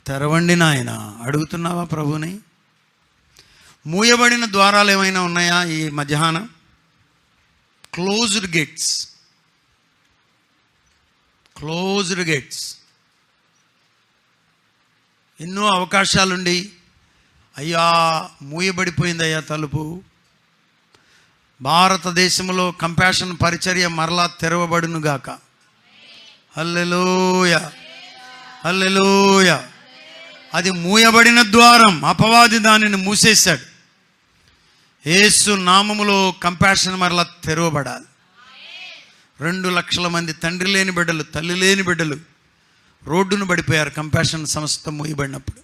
తెరవండి నాయన. అడుగుతున్నావా ప్రభుని? మూయబడిన ద్వారాలు ఏమైనా ఉన్నాయా ఈ మధ్యాహ్నం? Closed gates, closed gates. ఎన్నో అవకాశాలుండి అయ్యా మూయబడిపోయిందయ్యా తలుపు. భారతదేశంలో కంపాషన్ పరిచర్య మరలా తెరవబడునుగాక. హల్లెలూయా, హల్లెలూయా. అది మూయబడిన ద్వారం, అపవాది దానిని మూసేశాడు. యేసు నామములో కంపాషన్ మరలా తెరవబడాలి. 2 లక్షల మంది తండ్రి లేని బిడ్డలు, తల్లి లేని బిడ్డలు రోడ్డును పడిపోయారు కంపాషన్ సంస్థ మూయబడినప్పుడు.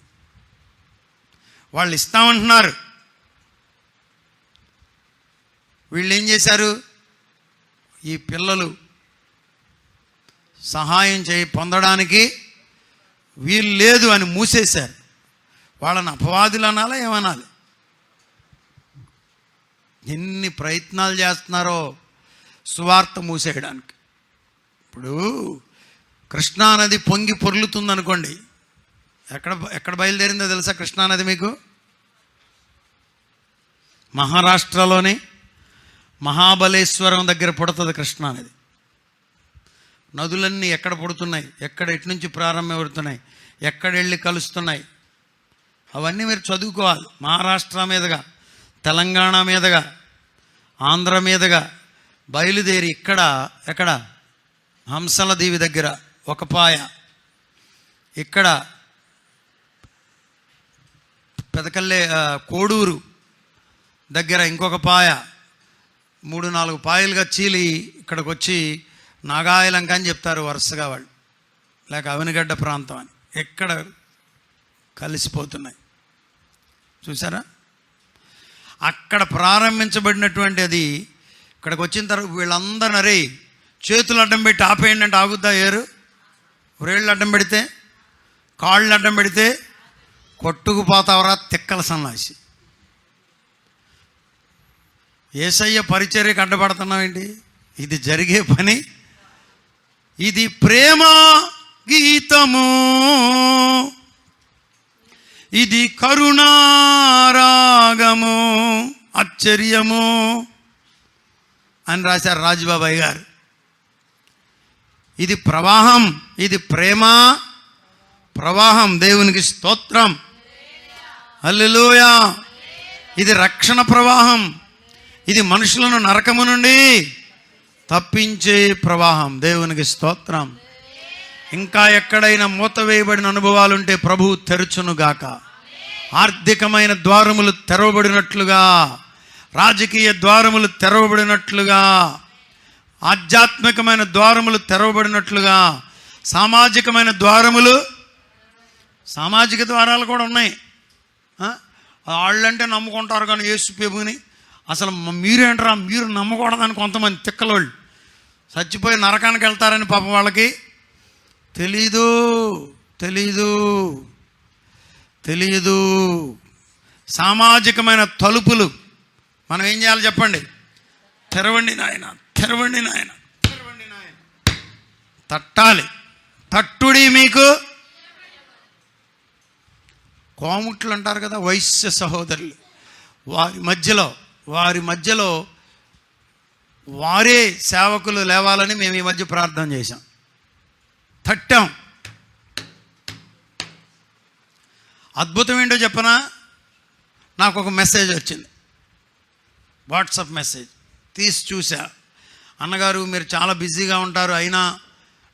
వాళ్ళు ఇస్తామంటున్నారు, వీళ్ళు ఏం చేశారు? ఈ పిల్లలు సహాయం పొందడానికి వీలు లేదు అని మూసేశారు. వాళ్ళని అపవాదులు అనాలా ఏమనాలి? ఎన్ని ప్రయత్నాలు చేస్తున్నారో సువార్త మూసేయడానికి. ఇప్పుడు కృష్ణానది పొంగి పొర్లుతుందనుకోండి, ఎక్కడ బయలుదేరిందో తెలుసా కృష్ణానది మీకు? మహారాష్ట్రలోని మహాబలేశ్వరం దగ్గర పుడుతుంది కృష్ణానది. నదులన్నీ ఎక్కడ పుడుతున్నాయి, ఎక్కడ ఎటు నుంచి ప్రారంభమవుతున్నాయి, ఎక్కడ వెళ్ళి కలుస్తున్నాయి, అవన్నీ మీరు చదువుకోవాలి. మహారాష్ట్ర మీదుగా, తెలంగాణ మీదుగా, ఆంధ్ర మీదుగా బయలుదేరి ఎక్కడ హంసల దీవి దగ్గర ఒక పాయ, ఇక్కడ పెదకల్లే కోడూరు దగ్గర ఇంకొక పాయ, 3-4 పాయలుగా చీలి ఇక్కడికి వచ్చి నాగాయలంక అని చెప్తారు వరుసగా వాళ్ళు, లేక అవనిగడ్డ ప్రాంతం అని. ఎక్కడ కలిసిపోతున్నాయి చూసారా? అక్కడ ప్రారంభించబడినటువంటి అది ఇక్కడికి వచ్చిన తర్వాత వీళ్ళందరూ అరే చేతులు అడ్డం పెట్టి ఆపేయండి అంటే ఆగుద్దా? ఏరు వ్రేళ్ళు అడ్డం పెడితే, కాళ్ళు అడ్డం పెడితే కొట్టుకుపోతావరా తిక్కల సన్నాసి. యేసయ్య పరిచర్యకు అడ్డపడుతున్నావేంటి? ఇది జరిగే పని. ఇది ప్రేమ గీతము, ఇది కరుణారాగము, ఆశ్చర్యము అని రాశారు రాజుబాబాయ్ గారు. ఇది ప్రవాహం, ఇది ప్రేమ ప్రవాహం. దేవునికి స్తోత్రం, హల్లెలూయా. ఇది రక్షణ ప్రవాహం, ఇది మనుషులను నరకము నుండి తప్పించే ప్రవాహం. దేవునికి స్తోత్రం. ఇంకా ఎక్కడైనా మూత వేయబడిన అనుభవాలుంటే ప్రభువు తెరచునుగాక. ఆర్థికమైన ద్వారములు తెరవబడినట్లుగా, రాజకీయ ద్వారములు తెరవబడినట్లుగా, ఆధ్యాత్మికమైన ద్వారములు తెరవబడినట్లుగా, సామాజికమైన ద్వారములు, సామాజిక ద్వారాలు కూడా ఉన్నాయి. వాళ్ళంటే నమ్ముకుంటారు కానీ యేసు ప్రభువుని అసలు మీరేంటారా, మీరు నమ్మకూడదని కొంతమంది తిక్కలోళ్ళు చచ్చిపోయి నరకానికి వెళ్తారని పాపం వాళ్ళకి తెలీదు. సామాజికమైన తలుపులు మనం ఏం చేయాలి చెప్పండి? తెరవండి నాయన, తెరవండి నాయన, తెరవండి నాయన. తట్టాలి. తట్టుడి మీకు. కోముట్లు అంటారు కదా, వైశ్య సహోదరులు, వారి మధ్యలో వారే సేవకులు లేవాలని మేము ఈ మధ్య ప్రార్థన చేశాం. తట్టాం. అద్భుతం ఏంటో చెప్పనా? నాకు ఒక మెసేజ్ వచ్చింది, వాట్సాప్ మెసేజ్. తీసి చూసా. అన్నగారు మీరు చాలా బిజీగా ఉంటారు, అయినా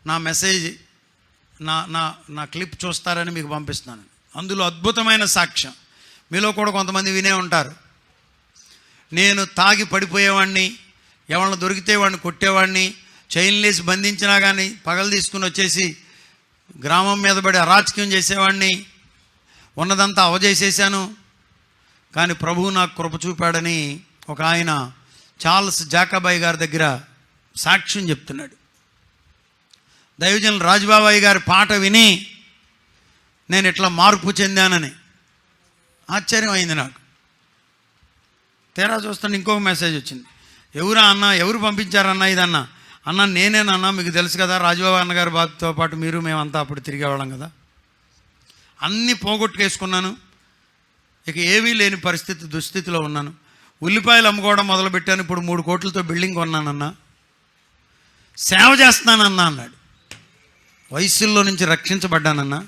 నా మెసేజ్ నా క్లిప్ చూస్తారని మీకు పంపిస్తున్నాను. అందులో అద్భుతమైన సాక్ష్యం. మీలో కూడా కొంతమంది వినే ఉంటారు. నేను తాగి పడిపోయేవాడిని, ఎవరిని దొరికితే వాడిని కొట్టేవాడిని, చైన్లేసి బంధించినా కానీ పగలు తీసుకుని వచ్చేసి గ్రామం మీద పడి అరాచకం చేసేవాడిని, ఉన్నదంతా అవజేసేసాను. కానీ ప్రభువు నాకు కృప చూపాడని ఒక ఆయన చార్లెస్ జాకబాయ్ గారి దగ్గర సాక్ష్యం చెప్తున్నాడు. దైవజనులు రాజుబాబాయ్ గారి పాట విని నేను ఇట్లా మార్పు చెందానని ఆశ్చర్యం అయింది నాకు. తేరా చూస్తాను ఇంకొక మెసేజ్ వచ్చింది. ఎవరా అన్న, ఎవరు పంపించారన్నా ఇదన్నా? అన్న నేనేనన్నా, మీకు తెలుసు కదా రాజుబాబు అన్నగారి బాబుతో పాటు మేమంతా అప్పుడు తిరిగేవాళ్ళం కదా. అన్నీ పోగొట్టుకేసుకున్నాను. ఇక ఏమీ లేని దుస్థితిలో ఉన్నాను. ఉల్లిపాయలు అమ్ముకోవడం మొదలుపెట్టాను. ఇప్పుడు 3 కోట్లతో బిల్డింగ్ కొన్నానన్నా. సేవ చేస్తున్నానన్నా అన్నాడు. వయసుల్లో నుంచి రక్షించబడ్డానన్నా.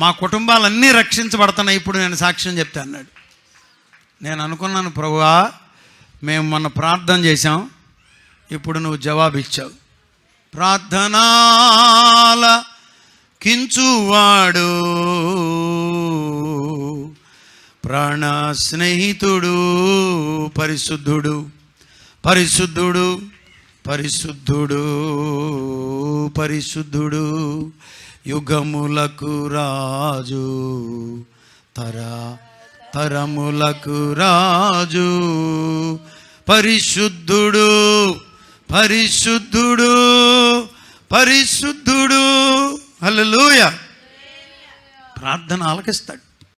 మా కుటుంబాలన్నీ రక్షించబడుతున్నాయి, ఇప్పుడు నేను సాక్ష్యం చెప్తా అన్నాడు. నేను అనుకున్నాను, ప్రభువా మేము మొన్న ప్రార్థన చేశాం, ఇప్పుడు నువ్వు జవాబు ఇచ్చావు. ప్రార్థనాల కించువాడు ప్రాణ స్నేహితుడు పరిశుద్ధుడు, పరిశుద్ధుడు, పరిశుద్ధుడు, పరిశుద్ధుడు, యుగములకు రాజు, తరములకు రాజు, పరిశుద్ధుడు, పరిశుద్ధుడు, పరిశుద్ధుడు. హల్లెలూయా. ప్రార్థన ఆలకిస్తాడు.